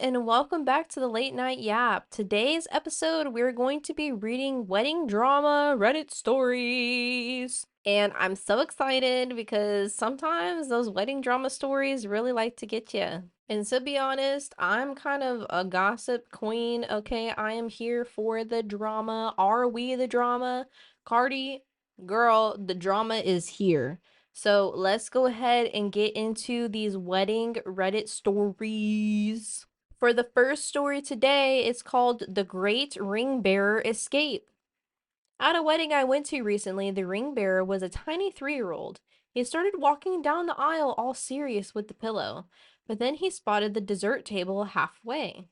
and welcome back to the Late Night Yap. Today's episode, we're going to be reading wedding drama Reddit stories. And I'm so excited because sometimes those wedding drama stories really like to get you. And to be honest, I'm kind of a gossip queen, okay? I am here for the drama. Are we the drama? Cardi, girl, the drama is here. So let's go ahead and get into these wedding Reddit stories. For the first story today, it's called The Great Ring Bearer Escape. At a wedding I went to recently, the ring bearer was a tiny 3-year-old. He started walking down the aisle all serious with the pillow, but then he spotted the dessert table halfway.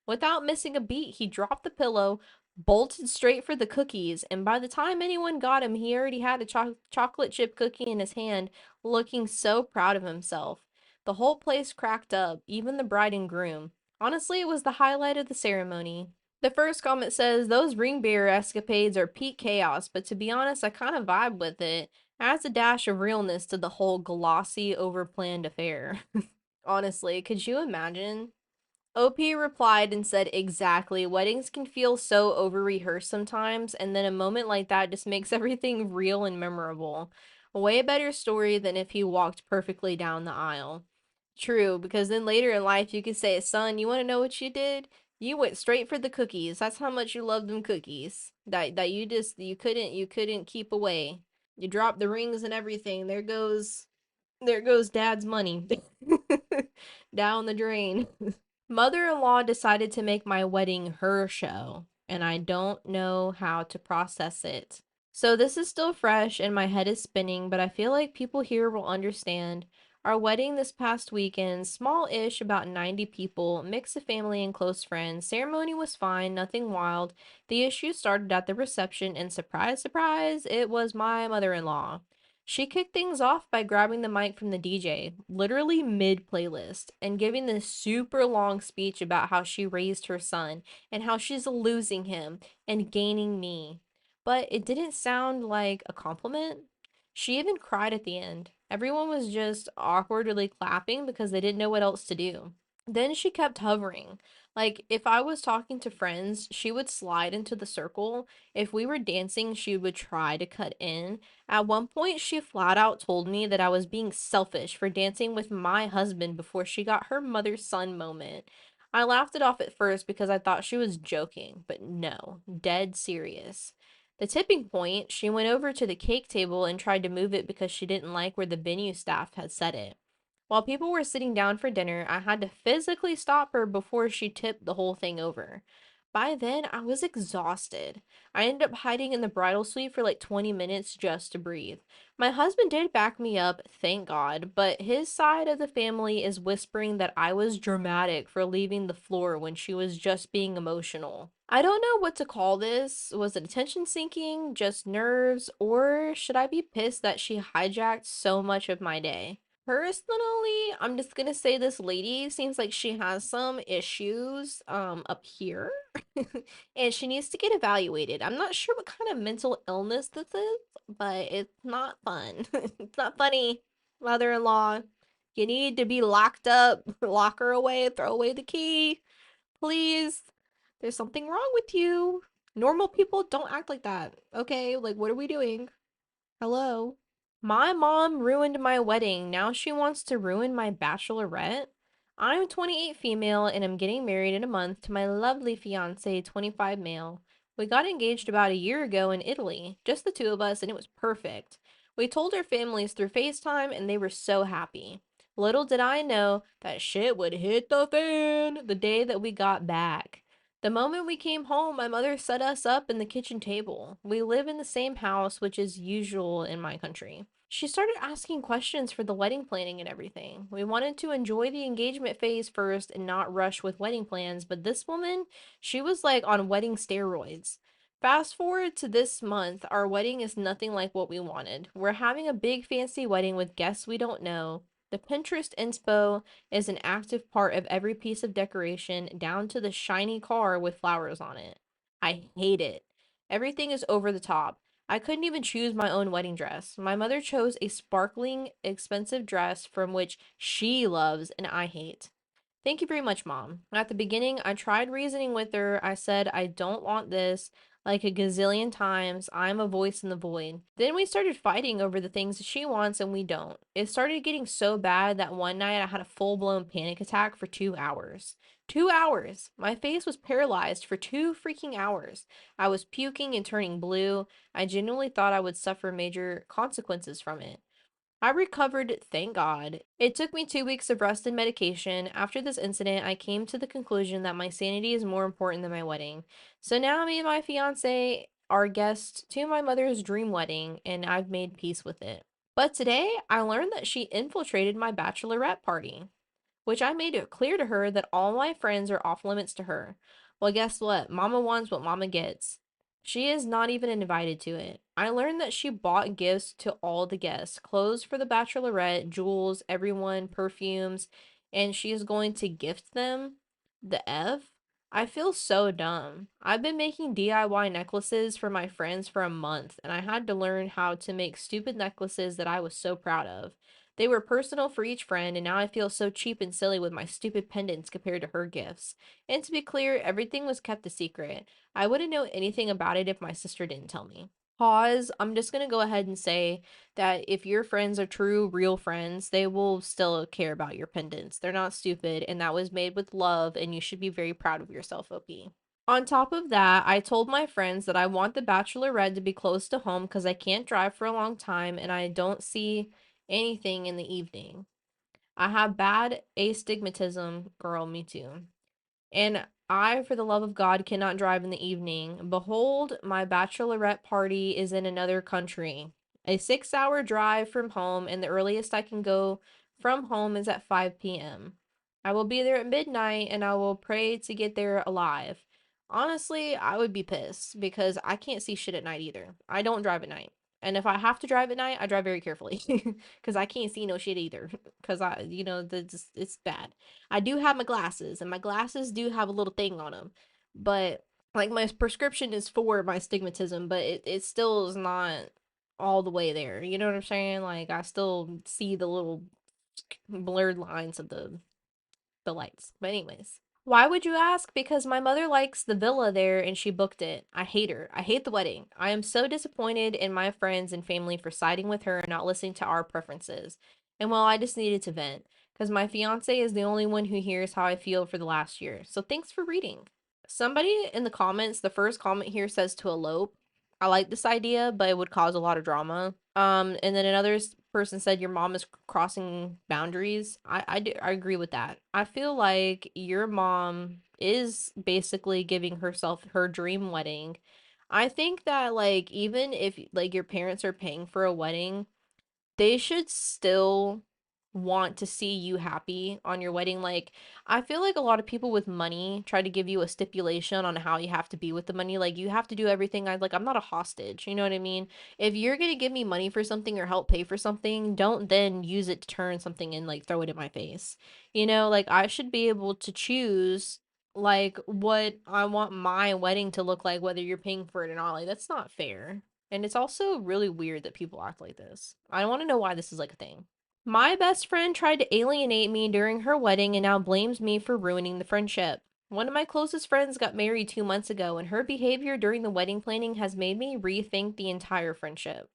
Without missing a beat, he dropped the pillow, bolted straight for the cookies, and by the time anyone got him, he already had a chocolate chip cookie in his hand, looking so proud of himself. The whole place cracked up, even the bride and groom. Honestly, it was the highlight of the ceremony. The first comment says, those ring bearer escapades are peak chaos, but to be honest, I kind of vibe with it. Adds a dash of realness to the whole glossy, overplanned affair. Honestly, could you imagine? OP replied and said, exactly. Weddings can feel so over rehearsed sometimes, and then a moment like that just makes everything real and memorable. A way better story than if he walked perfectly down the aisle. True, because then later in life you could say, son, you want to know what you did? You went straight for the cookies. That's how much you love them cookies. That you couldn't keep away. You dropped the rings and everything. There goes dad's money. Down the drain. Mother-in-law decided to make my wedding her show, and I don't know how to process it. So this is still fresh and my head is spinning, but I feel like people here will understand. Our wedding this past weekend, small-ish, about 90 people, mix of family and close friends. Ceremony was fine, nothing wild. The issue started at the reception, and surprise, surprise, it was my mother-in-law. She kicked things off by grabbing the mic from the DJ, literally mid playlist, and giving this super long speech about how she raised her son and how she's losing him and gaining me. But it didn't sound like a compliment. She even cried at the end. Everyone was just awkwardly clapping because they didn't know what else to do. Then she kept hovering. Like, if I was talking to friends, she would slide into the circle. If we were dancing, she would try to cut in. At one point, she flat out told me that I was being selfish for dancing with my husband before she got her mother-son moment. I laughed it off at first because I thought she was joking, but no, dead serious. The tipping point, she went over to the cake table and tried to move it because she didn't like where the venue staff had set it. While people were sitting down for dinner, I had to physically stop her before she tipped the whole thing over. By then, I was exhausted. I ended up hiding in the bridal suite for like 20 minutes just to breathe. My husband did back me up, thank God, but his side of the family is whispering that I was dramatic for leaving the floor when she was just being emotional. I don't know what to call this. Was it attention sinking, just nerves, or should I be pissed that she hijacked so much of my day? Personally, I'm just gonna say this lady seems like she has some issues up here and she needs to get evaluated. I'm not sure what kind of mental illness this is, but it's not fun. It's not funny. Mother-in-law, you need to be locked up, lock her away, throw away the key. Please. There's something wrong with you. Normal people don't act like that. Okay, like what are we doing? Hello. My mom ruined my wedding. Now she wants to ruin my bachelorette. I'm 28 female and I'm getting married in a month to my lovely fiance, 25 male. We got engaged about a year ago in Italy, just the two of us, and it was perfect. We told our families through FaceTime and they were so happy. Little did I know that shit would hit the fan the day that we got back. The moment we came home, my mother set us up in the kitchen table. We live in the same house, which is usual in my country. She started asking questions for the wedding planning and everything. We wanted to enjoy the engagement phase first and not rush with wedding plans, but this woman, she was like on wedding steroids. Fast forward to this month, our wedding is nothing like what we wanted. We're having a big fancy wedding with guests we don't know. The Pinterest inspo is an active part of every piece of decoration, down to the shiny car with flowers on it. I hate it. Everything is over the top. I couldn't even choose my own wedding dress. My mother chose a sparkling, expensive dress from which she loves and I hate. Thank you very much, Mom. At the beginning, I tried reasoning with her. I said, I don't want this like a gazillion times. I'm a voice in the void. Then we started fighting over the things that she wants and we don't. It started getting so bad that one night I had a full blown panic attack for 2 hours. 2 hours! My face was paralyzed for 2 freaking hours. I was puking and turning blue. I genuinely thought I would suffer major consequences from it. I recovered, thank God. It took me 2 weeks of rest and medication. After this incident, I came to the conclusion that my sanity is more important than my wedding. So now me and my fiance are guests to my mother's dream wedding, and I've made peace with it. But today, I learned that she infiltrated my bachelorette party, which I made it clear to her that all my friends are off limits to her. Well, guess what? Mama wants what mama gets. She is not even invited to it. I learned that she bought gifts to all the guests, clothes for the bachelorette, jewels, everyone, perfumes, and she is going to gift them. The F? I feel so dumb. I've been making DIY necklaces for my friends for a month, and I had to learn how to make stupid necklaces that I was so proud of. They were personal for each friend, and now I feel so cheap and silly with my stupid pendants compared to her gifts. And to be clear, everything was kept a secret. I wouldn't know anything about it if my sister didn't tell me. Pause. I'm just gonna go ahead and say that if your friends are true, real friends, they will still care about your pendants. They're not stupid, and that was made with love, and you should be very proud of yourself, OP. On top of that, I told my friends that I want the bachelorette to be close to home because I can't drive for a long time and I don't see anything in the evening. I have bad astigmatism, girl, me too. And I, for the love of God, cannot drive in the evening. Behold, my bachelorette party is in another country. A 6 hour drive from home, and the earliest I can go from home is at 5 p.m. I will be there at midnight and I will pray to get there alive. Honestly, I would be pissed because I can't see shit at night either. I don't drive at night. And if I have to drive at night, I drive very carefully because I can't see no shit either. Because it's bad. I do have my glasses, and my glasses do have a little thing on them. But, like, my prescription is for my stigmatism, but it still is not all the way there. You know what I'm saying? Like, I still see the little blurred lines of the lights. But, anyways. Why would you ask? Because my mother likes the villa there and she booked it. I hate her. I hate the wedding. I am so disappointed in my friends and family for siding with her and not listening to our preferences. And well, I just needed to vent because my fiance is the only one who hears how I feel for the last year. So thanks for reading. Somebody in the comments, the first comment here says to elope. I like this idea, but it would cause a lot of drama. And then another person said your mom is crossing boundaries. I agree with that. I feel like your mom is basically giving herself her dream wedding. I think that like even if like your parents are paying for a wedding, they should still want to see you happy on your wedding. Like, I feel like a lot of people with money try to give you a stipulation on how you have to be with the money. Like, you have to do everything. I'm not a hostage. You know what I mean? If you're gonna give me money for something or help pay for something, don't then use it to turn something and like throw it in my face. Like I should be able to choose like what I want my wedding to look like, whether you're paying for it or not. Like, that's not fair. And it's also really weird that people act like this. I want to know why this is like a thing. My best friend tried to alienate me during her wedding and now blames me for ruining the friendship. One of my closest friends got married 2 months ago, and her behavior during the wedding planning has made me rethink the entire friendship.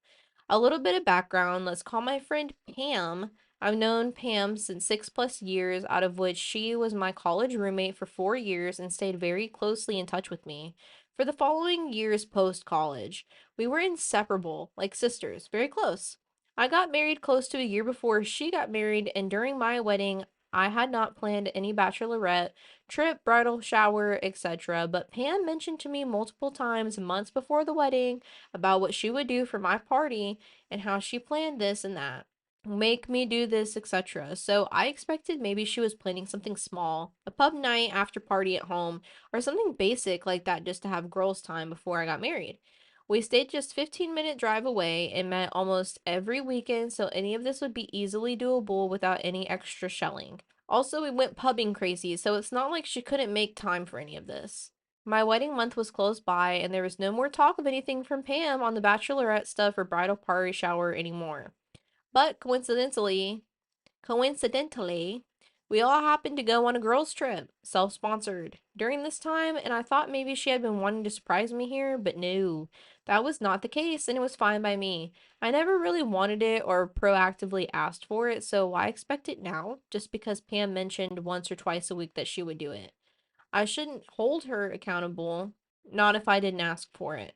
A little bit of background, let's call my friend Pam. I've known Pam since 6 plus years, out of which she was my college roommate for 4 years and stayed very closely in touch with me. For the following years post college, we were inseparable, like sisters, very close. I got married close to a year before she got married, and during my wedding, I had not planned any bachelorette, trip, bridal shower, etc. But Pam mentioned to me multiple times months before the wedding about what she would do for my party and how she planned this and that. Make me do this, etc. So I expected maybe she was planning something small, a pub night after party at home, or something basic like that just to have girls' time before I got married. We stayed just 15-minute drive away and met almost every weekend, so any of this would be easily doable without any extra shelling. Also, we went pubbing crazy, so it's not like she couldn't make time for any of this. My wedding month was close by, and there was no more talk of anything from Pam on the bachelorette stuff or bridal party shower anymore. But coincidentally, We all happened to go on a girls' trip, self sponsored, during this time, and I thought maybe she had been wanting to surprise me here, but no, that was not the case, and it was fine by me. I never really wanted it or proactively asked for it, so why expect it now, just because Pam mentioned once or twice a week that she would do it? I shouldn't hold her accountable, not if I didn't ask for it.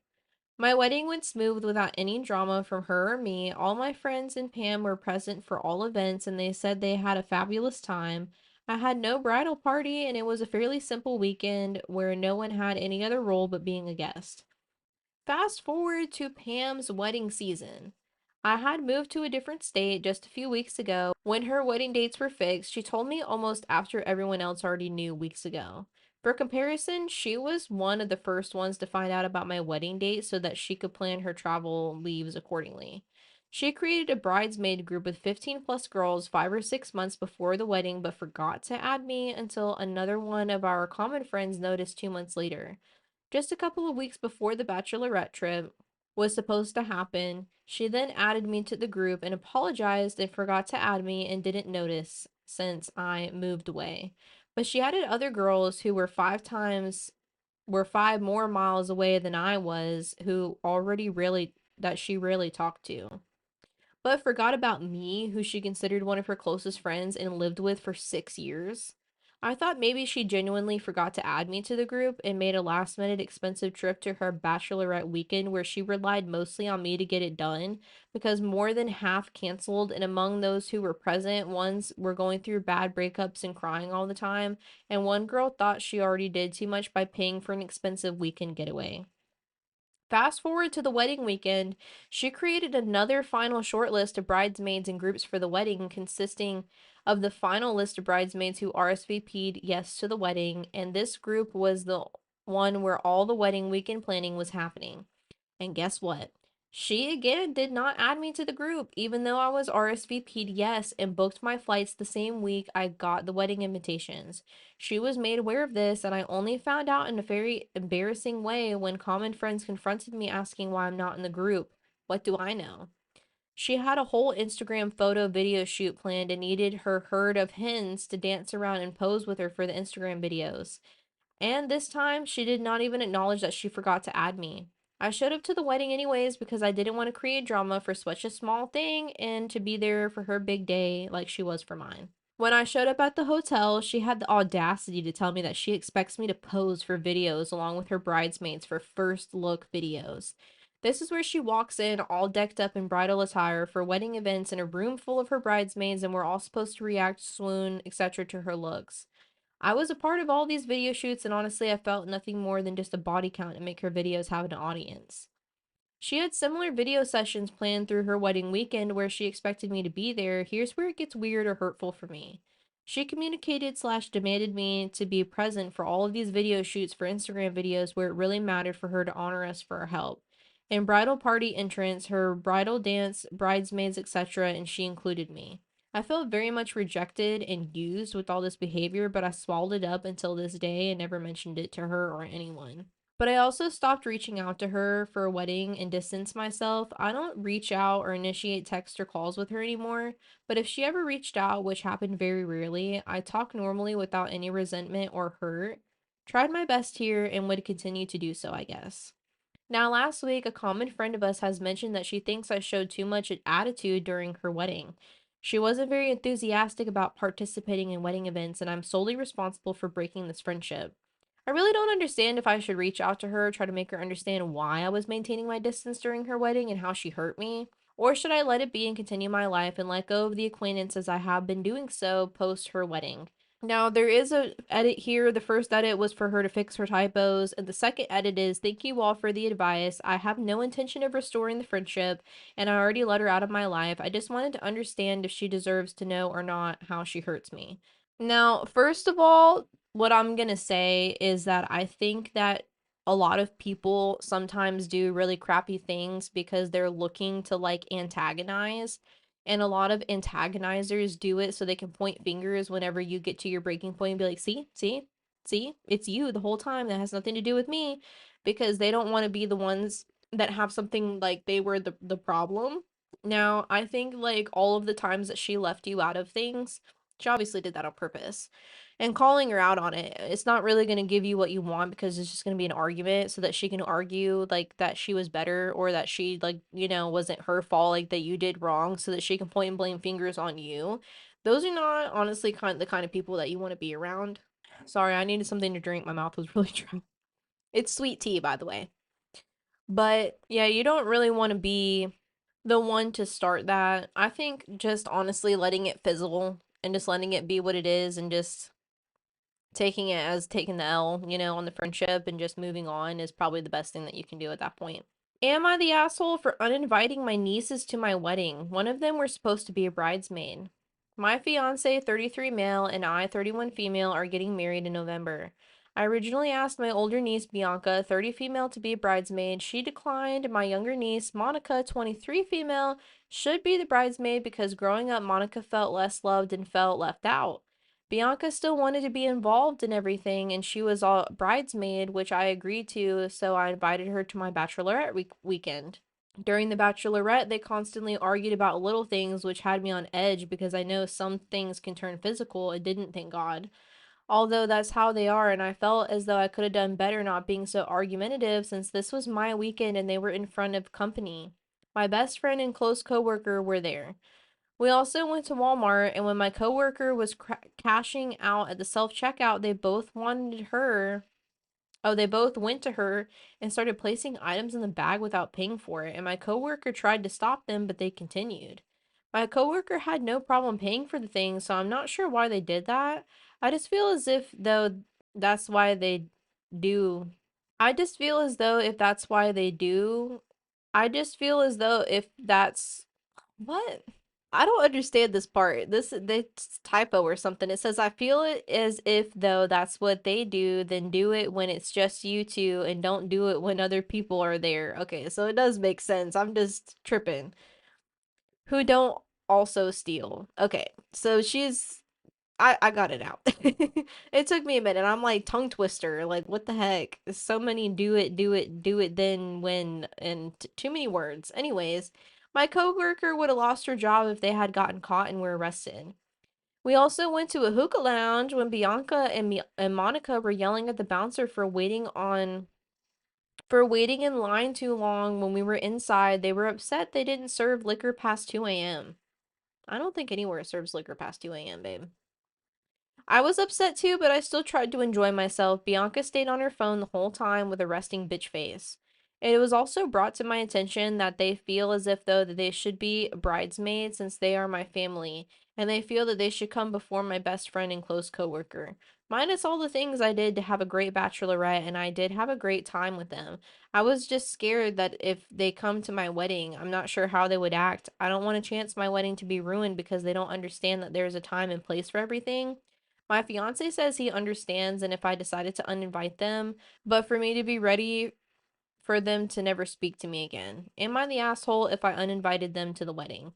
My wedding went smooth without any drama from her or me. All my friends and Pam were present for all events, and they said they had a fabulous time. I had no bridal party, and it was a fairly simple weekend where no one had any other role but being a guest. Fast forward to Pam's wedding season. I had moved to a different state just a few weeks ago. When her wedding dates were fixed, she told me almost after everyone else already knew weeks ago. For comparison, she was one of the first ones to find out about my wedding date so that she could plan her travel leaves accordingly. She created a bridesmaid group with 15 plus girls 5 or 6 months before the wedding, but forgot to add me until another one of our common friends noticed 2 months later. Just a couple of weeks before the bachelorette trip was supposed to happen, she then added me to the group and apologized and forgot to add me and didn't notice since I moved away. But she added other girls who were 5 more miles away than I was, who already really that she rarely talked to, but forgot about me, who she considered one of her closest friends and lived with for 6 years. I thought maybe she genuinely forgot to add me to the group and made a last minute expensive trip to her bachelorette weekend where she relied mostly on me to get it done because more than half canceled, and among those who were present, ones were going through bad breakups and crying all the time, and one girl thought she already did too much by paying for an expensive weekend getaway. Fast forward to the wedding weekend, she created another final shortlist of bridesmaids and groups for the wedding, consisting of the final list of bridesmaids who RSVP'd yes to the wedding, and this group was the one where all the wedding weekend planning was happening. And guess what? She again did not add me to the group, even though I was RSVP'd yes and booked my flights the same week I got the wedding invitations. She was made aware of this, and I only found out in a very embarrassing way when common friends confronted me asking why I'm not in the group. What do I know? She had a whole Instagram photo video shoot planned and needed her herd of hens to dance around and pose with her for the Instagram videos. And this time, she did not even acknowledge that she forgot to add me. I showed up to the wedding anyways because I didn't want to create drama for such a small thing and to be there for her big day like she was for mine. When I showed up at the hotel, she had the audacity to tell me that she expects me to pose for videos along with her bridesmaids for first look videos. This is where she walks in all decked up in bridal attire for wedding events in a room full of her bridesmaids, and we're all supposed to react, swoon, etc. to her looks. I was a part of all these video shoots, and honestly, I felt nothing more than just a body count to make her videos have an audience. She had similar video sessions planned through her wedding weekend where she expected me to be there. Here's where it gets weird or hurtful for me. She communicated slash demanded me to be present for all of these video shoots for Instagram videos where it really mattered for her to honor us for our help. In bridal party entrance, her bridal dance, bridesmaids, etc., and she included me. I felt very much rejected and used with all this behavior, but I swallowed it up until this day and never mentioned it to her or anyone. But I also stopped reaching out to her for a wedding and distanced myself. I don't reach out or initiate text or calls with her anymore, but if she ever reached out, which happened very rarely, I talk normally without any resentment or hurt. Tried my best here and would continue to do so, I guess. Now, last week, a common friend of us has mentioned that she thinks I showed too much attitude during her wedding. She wasn't very enthusiastic about participating in wedding events, and I'm solely responsible for breaking this friendship. I really don't understand if I should reach out to her, try to make her understand why I was maintaining my distance during her wedding and how she hurt me, or should I let it be and continue my life and let go of the acquaintance as I have been doing so post her wedding. Now, there is a edit here. The first edit was for her to fix her typos, and the second edit is, thank you all for the advice. I have no intention of restoring the friendship, and I already let her out of my life. I just wanted to understand if she deserves to know or not how she hurts me. Now, first of all, what I'm gonna say is that I think that a lot of people sometimes do really crappy things because they're looking to like antagonize. And a lot of antagonizers do it so they can point fingers whenever you get to your breaking point and be like, see, it's you the whole time. That has nothing to do with me, because they don't want to be the ones that have something like they were the problem. Now, I think like all of the times that she left you out of things, She obviously did that on purpose. And calling her out on it, it's not really going to give you what you want because it's just going to be an argument so that she can argue like that she was better or that she like, wasn't her fault like that you did wrong so that she can point and blame fingers on you. Those are not honestly the kind of people that you want to be around. Sorry, I needed something to drink. My mouth was really dry. It's sweet tea, by the way. But yeah, you don't really want to be the one to start that. I think just honestly letting it fizzle and just letting it be what it is and just taking it as taking the L, on the friendship and just moving on is probably the best thing that you can do at that point. Am I the asshole for uninviting my nieces to my wedding? One of them were supposed to be a bridesmaid. My fiance, 33 male, and I, 31 female, are getting married in November. I originally asked my older niece, Bianca, 30 female, to be a bridesmaid. She declined. My younger niece, Monica, 23 female, should be the bridesmaid because growing up, Monica felt less loved and felt left out. Bianca still wanted to be involved in everything, and she was a bridesmaid, which I agreed to, so I invited her to my bachelorette weekend. During the bachelorette, they constantly argued about little things, which had me on edge because I know some things can turn physical. It didn't, thank God. Although that's how they are, and I felt as though I could have done better not being so argumentative since this was my weekend and they were in front of company. My best friend and close coworker were there. We also went to Walmart, and when my coworker was cashing out at the self-checkout, they both went to her and started placing items in the bag without paying for it, and my coworker tried to stop them, but they continued. My coworker had no problem paying for the things, so I'm not sure why they did that. I just feel as if though that's why they do. I just feel as though if that's why they do. I just feel as though if that's what? I don't understand this part. This typo or something. It says I feel it as if though that's what they do, then do it when it's just you two and don't do it when other people are there. Okay, so it does make sense. I'm just tripping. Who don't also steal. Okay. So I got it out. It took me a minute. I'm like tongue twister. Like what the heck? So many do it then when and too many words. Anyways, my coworker would have lost her job if they had gotten caught and were arrested. We also went to a hookah lounge when Bianca and Monica were yelling at the bouncer for waiting in line too long when we were inside. They were upset they didn't serve liquor past 2 a.m. I don't think anywhere serves liquor past 2 a.m., babe. I was upset too, but I still tried to enjoy myself. Bianca stayed on her phone the whole time with a resting bitch face. It was also brought to my attention that they feel as if though that they should be bridesmaids since they are my family, and they feel that they should come before my best friend and close coworker. Minus all the things I did to have a great bachelorette, and I did have a great time with them. I was just scared that if they come to my wedding, I'm not sure how they would act. I don't want to chance my wedding to be ruined because they don't understand that there's a time and place for everything. My fiance says he understands and if I decided to uninvite them, but for me to be ready for them to never speak to me again. Am I the asshole if I uninvited them to the wedding?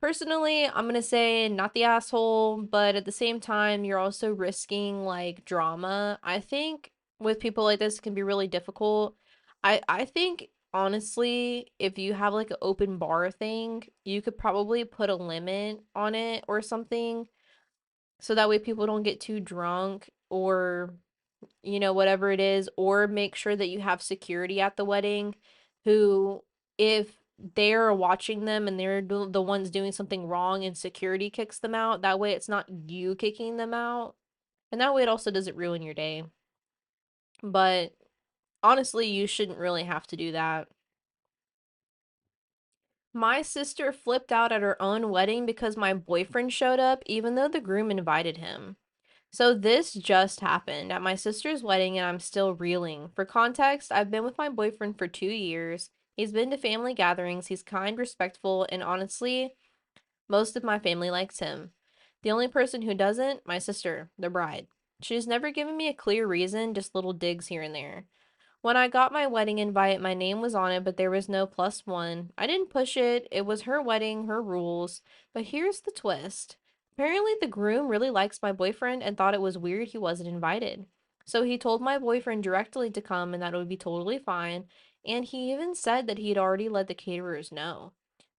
Personally, I'm gonna say not the asshole, but at the same time, you're also risking like drama. I think with people like this, it can be really difficult. I think honestly, if you have like an open bar thing, you could probably put a limit on it or something so that way people don't get too drunk or whatever it is, or make sure that you have security at the wedding who, if they're watching them and they're the ones doing something wrong and security kicks them out, that way it's not you kicking them out, and that way it also doesn't ruin your day. But honestly, you shouldn't really have to do that. My sister flipped out at her own wedding because my boyfriend showed up even though the groom invited him. So this just happened at my sister's wedding and I'm still reeling. For context, I've been with my boyfriend for 2 years. He's been to family gatherings, he's kind, respectful, and honestly, most of my family likes him. The only person who doesn't, my sister, the bride. She's never given me a clear reason, just little digs here and there. When I got my wedding invite, my name was on it, but there was no +1. I didn't push it. It was her wedding, her rules. But here's the twist. Apparently, the groom really likes my boyfriend and thought it was weird he wasn't invited. So he told my boyfriend directly to come and that it would be totally fine. And he even said that he'd already let the caterers know.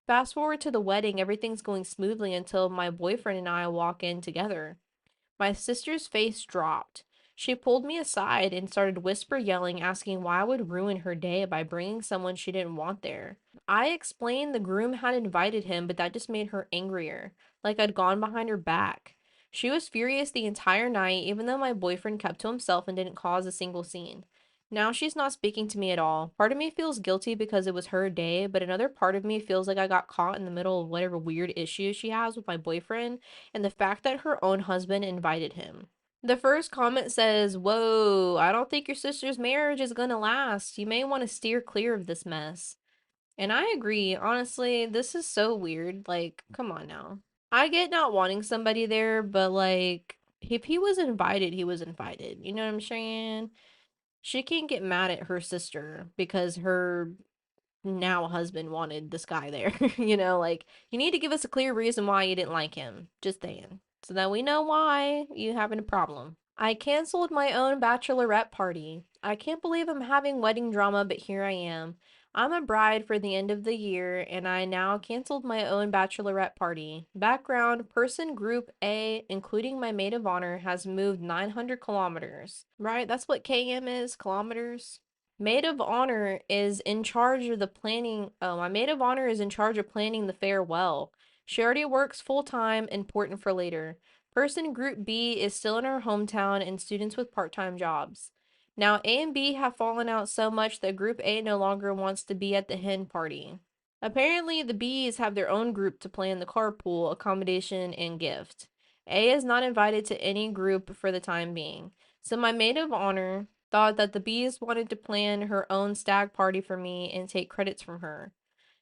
Fast forward to the wedding, everything's going smoothly until my boyfriend and I walk in together. My sister's face dropped. She pulled me aside and started whisper yelling, asking why I would ruin her day by bringing someone she didn't want there. I explained the groom had invited him, but that just made her angrier, like I'd gone behind her back. She was furious the entire night, even though my boyfriend kept to himself and didn't cause a single scene. Now she's not speaking to me at all. Part of me feels guilty because it was her day, but another part of me feels like I got caught in the middle of whatever weird issue she has with my boyfriend and the fact that her own husband invited him. The first comment says, "Whoa, I don't think your sister's marriage is gonna last. You may want to steer clear of this mess." And I agree. Honestly, this is so weird. Like, come on now. I get not wanting somebody there, but like, if he was invited, he was invited. You know what I'm saying? She can't get mad at her sister because her now husband wanted this guy there. Like, you need to give us a clear reason why you didn't like him. Just saying. So that we know why you having a problem. I canceled my own bachelorette party. I can't believe I'm having wedding drama, but here I am. I'm a bride for the end of the year, and I now canceled my own bachelorette party. Background: person group A, including my maid of honor, has moved 900 kilometers. Right? That's what km is, kilometers. Maid of honor is in charge of the planning. Oh, my maid of honor is in charge of planning the farewell. She already works full time, important for later. Person group B is still in her hometown and students with part-time jobs. Now A and B have fallen out so much that group A no longer wants to be at the hen party. Apparently, the B's have their own group to plan the carpool, accommodation, and gift. A is not invited to any group for the time being. So my maid of honor thought that the B's wanted to plan her own stag party for me and take credits from her.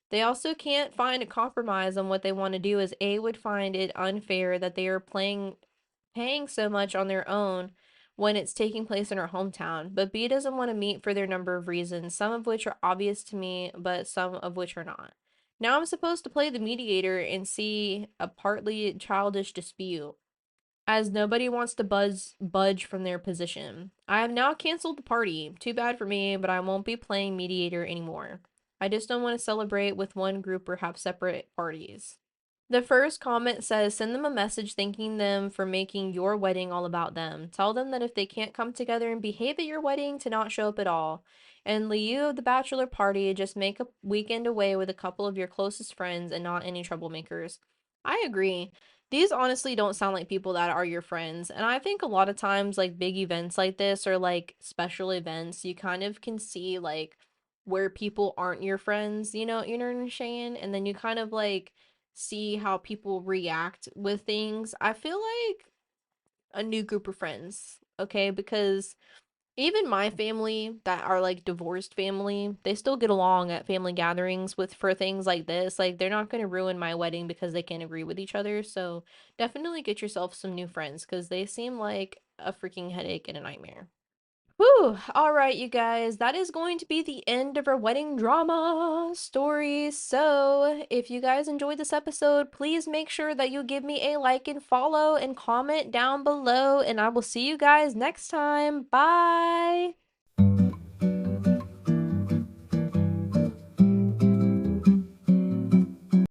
They also can't find a compromise on what they want to do, as A would find it unfair that they are paying so much on their own when it's taking place in her hometown, but B doesn't want to meet for their number of reasons, some of which are obvious to me, but some of which are not. Now I'm supposed to play the mediator and see a partly childish dispute, as nobody wants to budge from their position. I have now canceled the party. Too bad for me, but I won't be playing mediator anymore. I just don't want to celebrate with one group or have separate parties. The first comment says, send them a message thanking them for making your wedding all about them. Tell them that if they can't come together and behave at your wedding, to not show up at all. In lieu of the bachelor party, just make a weekend away with a couple of your closest friends and not any troublemakers. I agree. These honestly don't sound like people that are your friends. And I think a lot of times, like big events like this or like special events, you kind of can see like where people aren't your friends, you know what I'm saying? And then you kind of like see how people react with things. I feel like a new group of friends, okay? Because even my family that are like divorced family, they still get along at family gatherings with for things like this. Like they're not going to ruin my wedding because they can't agree with each other. So definitely get yourself some new friends because they seem like a freaking headache and a nightmare. Whew. All right, you guys, that is going to be the end of our wedding drama story. So, if you guys enjoyed this episode, please make sure that you give me a like and follow and comment down below, and I will see you guys next time. Bye.